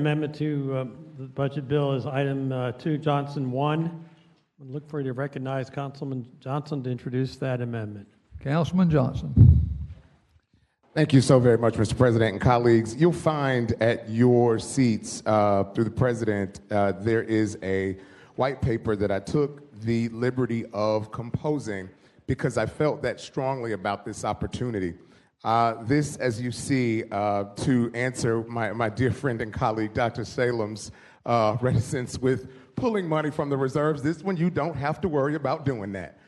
Amendment to the budget bill is item 2, Johnson 1. I look for you to recognize Councilman Johnson to introduce that amendment. Councilman Johnson. Thank you so very much, Mr. President and colleagues. You'll find at your seats through the President, there is a white paper that I took the liberty of composing because I felt that strongly about this opportunity. This, as you see, to answer my dear friend and colleague, Dr. Salem's reticence with pulling money from the reserves, this one you don't have to worry about doing that.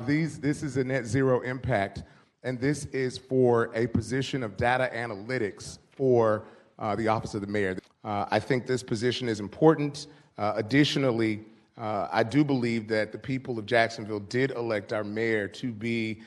This is a net zero impact, and this is for a position of data analytics for the Office of the Mayor. I think this position is important. Additionally, I do believe that the people of Jacksonville did elect our mayor to be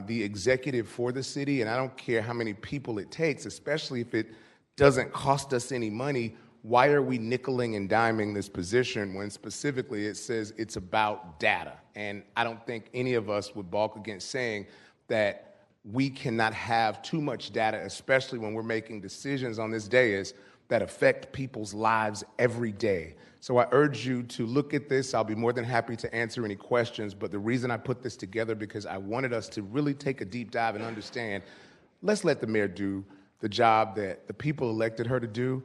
the executive for the city, and I don't care how many people it takes, especially if it doesn't cost us any money. Why are we nickeling and diming this position when specifically it says it's about data? And I don't think any of us would balk against saying that we cannot have too much data, especially when we're making decisions on this dais that affect people's lives every day. So I urge you to look at this. I'll be more than happy to answer any questions, but the reason I put this together because I wanted us to really take a deep dive and understand, let's let the mayor do the job that the people elected her to do,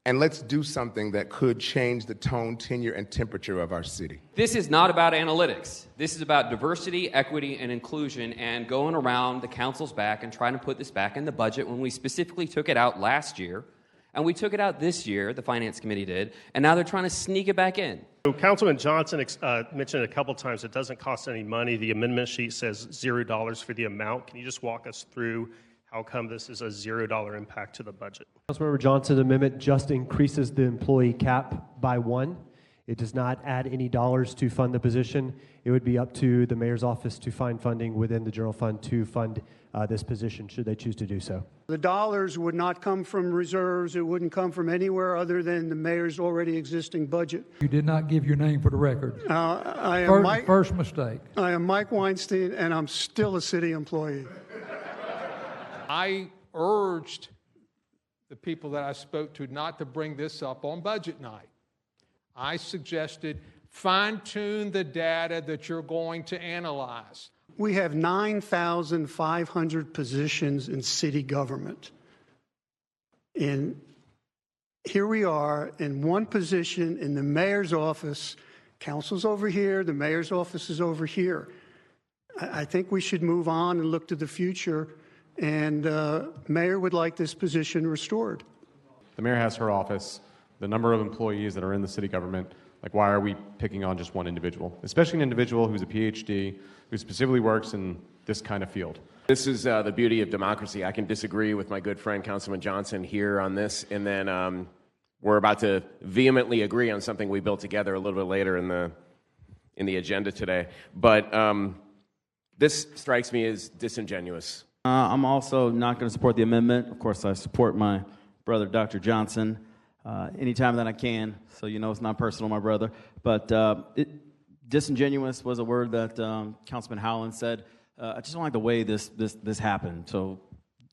and let's do something that could change the tone, tenure, and temperature of our city. This is not about analytics. This is about diversity, equity, and inclusion, and going around the council's back and trying to put this back in the budget when we specifically took it out last year. And we took it out this year, the Finance Committee did, and now they're trying to sneak it back in. So Councilman Johnson mentioned a couple times it doesn't cost any money. The amendment sheet says $0 for the amount. Can you just walk us through how come this is a $0 impact to the budget? Councilmember Johnson's amendment just increases the employee cap by 1. It does not add any dollars to fund the position. It would be up to the mayor's office to find funding within the general fund to fund this position, should they choose to do so. The dollars would not come from reserves. It wouldn't come from anywhere other than the mayor's already existing budget. You did not give your name for the record. I am first mistake. I am Mike Weinstein, and I'm still a city employee. I urged the people that I spoke to not to bring this up on budget night. I suggested fine-tune the data that you're going to analyze. We have 9,500 positions in city government. And here we are in one position in the mayor's office. Council's over here, the mayor's office is over here. I think we should move on and look to the future, and mayor would like this position restored. The mayor has her office, the number of employees that are in the city government. Like, why are we picking on just one individual, especially an individual who's a PhD, who specifically works in this kind of field? This is the beauty of democracy. I can disagree with my good friend Councilman Johnson here on this, and then we're about to vehemently agree on something we built together a little bit later in the agenda today. But this strikes me as disingenuous. I'm also not going to support the amendment. Of course, I support my brother, Dr. Johnson, anytime that I can. So you know it's not personal, my brother. But disingenuous was a word that Councilman Howland said. I just don't like the way this happened. So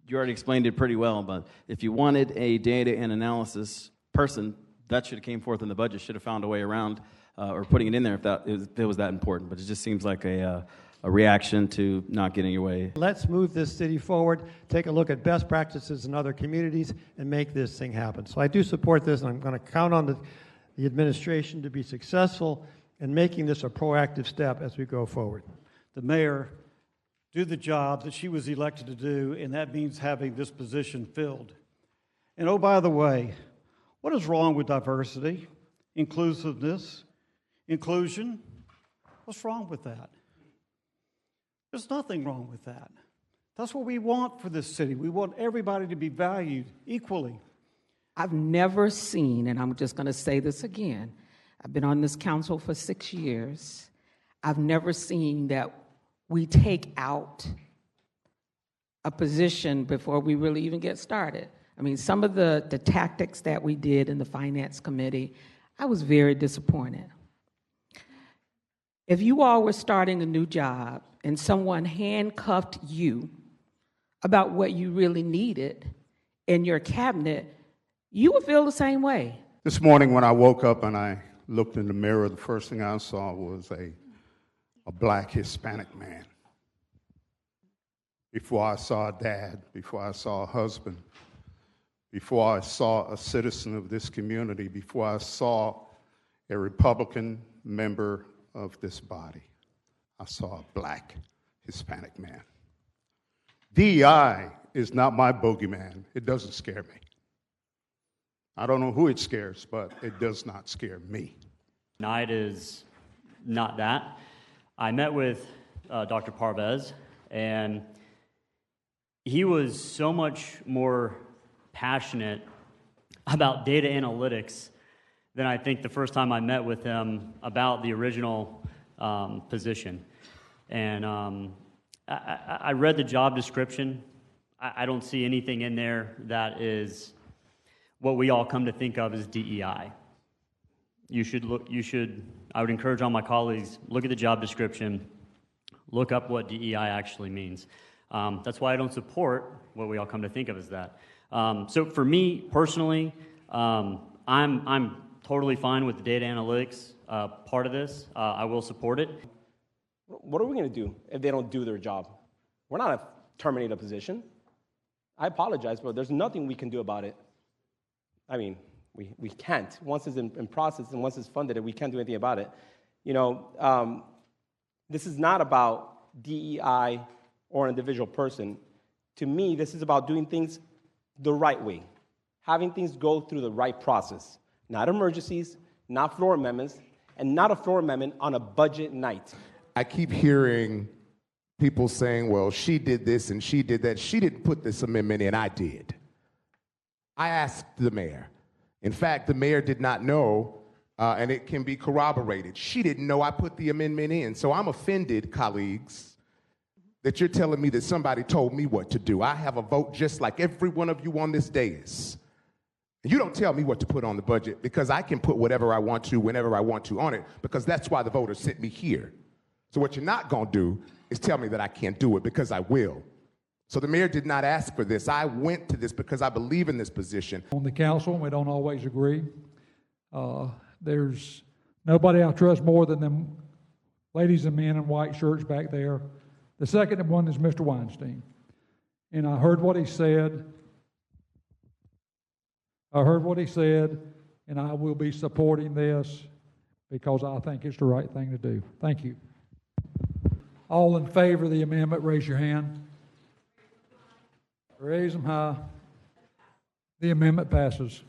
you already explained it pretty well. But if you wanted a data and analysis person, that should have came forth in the budget. Should have found a way around or putting it in there if it was that important. But it just seems like a reaction to not getting your way. Let's move this city forward, take a look at best practices in other communities, and make this thing happen. So I do support this, and I'm going to count on the administration to be successful in making this a proactive step as we go forward. The mayor do the job that she was elected to do, and that means having this position filled. And oh, by the way, what is wrong with diversity, inclusiveness, inclusion? What's wrong with that? There's nothing wrong with that. That's what we want for this city. We want everybody to be valued equally. I've never seen, and I'm just going to say this again, I've been on this council for 6 years. I've never seen that we take out a position before we really even get started. I mean, some of the tactics that we did in the Finance Committee, I was very disappointed. If you all were starting a new job and someone handcuffed you about what you really needed in your cabinet, you would feel the same way. This morning when I woke up and I looked in the mirror, the first thing I saw was a black Hispanic man. Before I saw a dad, before I saw a husband, before I saw a citizen of this community, before I saw a Republican member of this body, I saw a black Hispanic man. DEI is not my bogeyman. It doesn't scare me. I don't know who it scares, but it does not scare me. Tonight is not that. I met with Dr. Parvez, and he was so much more passionate about data analytics than I think the first time I met with him about the original position. And I read the job description. I don't see anything in there that is what we all come to think of as DEI. I would encourage all my colleagues, look at the job description, look up what DEI actually means. That's why I don't support what we all come to think of as that. So for me personally, I'm totally fine with the data analytics part of this. I will support it. What are we going to do if they don't do their job? We're not going to terminate a position. I apologize, but there's nothing we can do about it. I mean, we can't. Once it's in process and once it's funded, we can't do anything about it. You know, this is not about DEI or an individual person. To me, this is about doing things the right way, having things go through the right process, not emergencies, not floor amendments, and not a floor amendment on a budget night. I keep hearing people saying, well, she did this and she did that. She didn't put this amendment in, I did. I asked the mayor. In fact, the mayor did not know, and it can be corroborated. She didn't know I put the amendment in. So I'm offended, colleagues, that you're telling me that somebody told me what to do. I have a vote just like every one of you on this dais. And you don't tell me what to put on the budget, because I can put whatever I want to, whenever I want to on it, because that's why the voters sent me here. So what you're not going to do is tell me that I can't do it, because I will. So the mayor did not ask for this. I went to this because I believe in this position. On the council, we don't always agree. There's nobody I trust more than them ladies and men in white shirts back there. The second one is Mr. Weinstein. And I heard what he said. And I will be supporting this because I think it's the right thing to do. Thank you. All in favor of the amendment, raise your hand. Raise them high. The amendment passes.